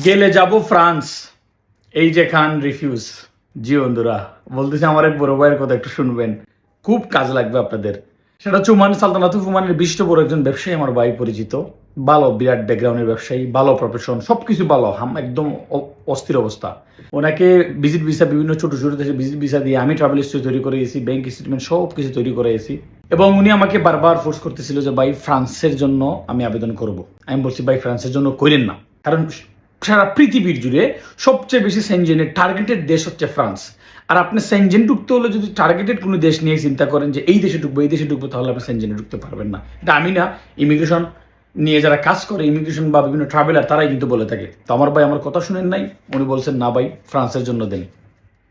গেলে যাব ফ্রান্স, এই যে খান রিফিউজ। জি বন্ধুরা, বলতেছি আমার এক বড় ভাইয়ের কথা একটু শুনবেন, খুব কাজ লাগবে আপনাদের। সেটা হচ্ছে ওমান সালতানাত ওমানের বিশিষ্ট বড় একজন ব্যবসায়ী, আমার ভাই পরিচিত। ভালো, বিরাট ব্যাকগ্রাউন্ডের ব্যবসায়ী, ভালো প্রফেশন, সবকিছু ভালো, একদম অস্থির অবস্থা। ওনাকে ভিজিট ভিসা, বিভিন্ন ছোট ছোট দেশে ভিজিট ভিসা দিয়ে আমি ট্রাভেল হিস্ট্রি তৈরি করে গেছি, ব্যাংক স্টেটমেন্ট সব কিছু তৈরি করে গেছি। এবং উনি আমাকে বারবার ফোর্স করতেছিল যে ভাই ফ্রান্সের জন্য আমি আবেদন করব। আমি বলছি ভাই ফ্রান্সের জন্য করেন না, কারণ সারা পৃথিবীর জুড়ে সবচেয়ে বেশি সেনজেনের টার্গেটেড দেশ হচ্ছে ফ্রান্স। আর আপনি সেনজেন ঢুকতে হলে যদি টার্গেটেড কোনো দেশ নিয়ে চিন্তা করেন যে এই দেশে ঢুকবো এই দেশে ঢুকবো, তাহলে আপনি সেনজেনে ঢুকতে পারবেন না। এটা আমি না, ইমিগ্রেশন নিয়ে যারা কাজ করে, ইমিগ্রেশন বা বিভিন্ন ট্রাভেলার, তারাই কিন্তু বলে থাকে। তো আমার ভাই আমার কথা শুনেন নাই, উনি বলছেন না ভাই ফ্রান্সের জন্য দেন।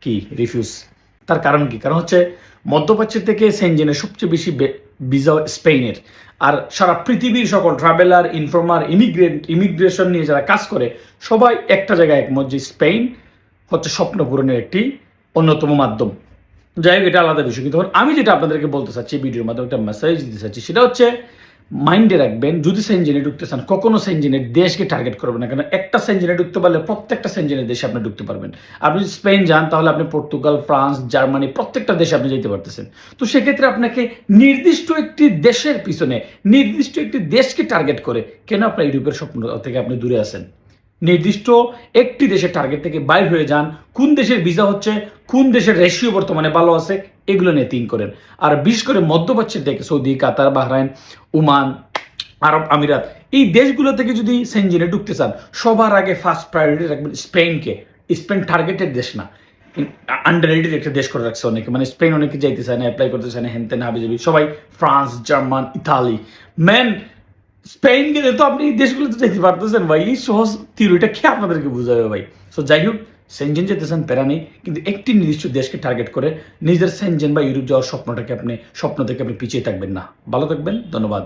কি রিফিউজ? তার কারণ কি? কারণ হচ্ছে মধ্যপ্রাচ্য থেকে সেনজেনের সবচেয়ে বেশি ভিসা স্পেনের। আর সারা পৃথিবীর সকল ট্রাভেলার, ইনফর্মার, ইমিগ্রেশন নিয়ে যারা কাজ করে, সবাই একটা জায়গায় একমত যে স্পেন হচ্ছে স্বপ্ন পূরণের একটি অন্যতম মাধ্যম। যাই হোক, এটা আলাদা বিষয়। কিন্তু আমি যেটা আপনাদেরকে বলতে চাচ্ছি, ভিডিওর মাধ্যমে একটা মেসেজ দিতে চাচ্ছি, সেটা হচ্ছে মাইন্ডে রাখবেন, যদি সেনজেনে ঢুকতে চান কখনো সেনজেনের দেশকে টার্গেট করবেন না, কারণ একটা সেনজেনে ঢুকতে পারলে প্রত্যেকটা সেনজেনের দেশে আপনি ঢুকতে পারবেন। আপনি যদি স্পেন যান তাহলে আপনি পর্তুগাল, ফ্রান্স, জার্মানি প্রত্যেকটা দেশে আপনি যেতে পারতেছেন। তো সেক্ষেত্রে আপনাকে নির্দিষ্ট একটি দেশের পিছনে, নির্দিষ্ট একটি দেশকে টার্গেট করে কেন আপনার ইউরোপের স্বপ্ন থেকে আপনি দূরে আছেন? নির্দিষ্ট একটি দেশের টার্গেট থেকে বাইর হয়ে যান। কোন দেশের ভিসা হচ্ছে, কোন দেশের রেশিও বর্তমানে ভালো আছে, এগুলো নিয়ে থিঙ্ক করেন। আর বিশেষ করে মধ্যপ্রাচ্যের থেকে সৌদি, কাতার, বাহরাইন, ওমান, আরব আমিরাত, এই দেশগুলো থেকে যদি সেনজেনে ঢুকতে চান, সবার আগে ফার্স্ট প্রায়োরিটি রাখবেন স্পেনকে। স্পেন টার্গেটেড দেশ না, আন্ডাররেটেড একটা দেশ করে রাখছে অনেকে। মানে স্পেন অনেকে যাইতে চায় না, অ্যাপ্লাই করতে চায় না, হেনতেন হাবি যাবি সবাই। France, German, Italy, man Spain গেলে তো আপনি এই দেশগুলোতে যেতে পারতেছেন ভাই। এই সহজ থিওরিটা কে আপনাদেরকে বুঝাবে ভাই? সো যাই হোক, সেনজেন যেতেছেন প্যারা নেই, কিন্তু একটি নির্দিষ্ট দেশকে টার্গেট করে নিজের সেনজেন বা ইউরোপ যাওয়ার স্বপ্ন থেকে আপনি পিছিয়ে থাকবেন না। ভালো থাকবেন, ধন্যবাদ।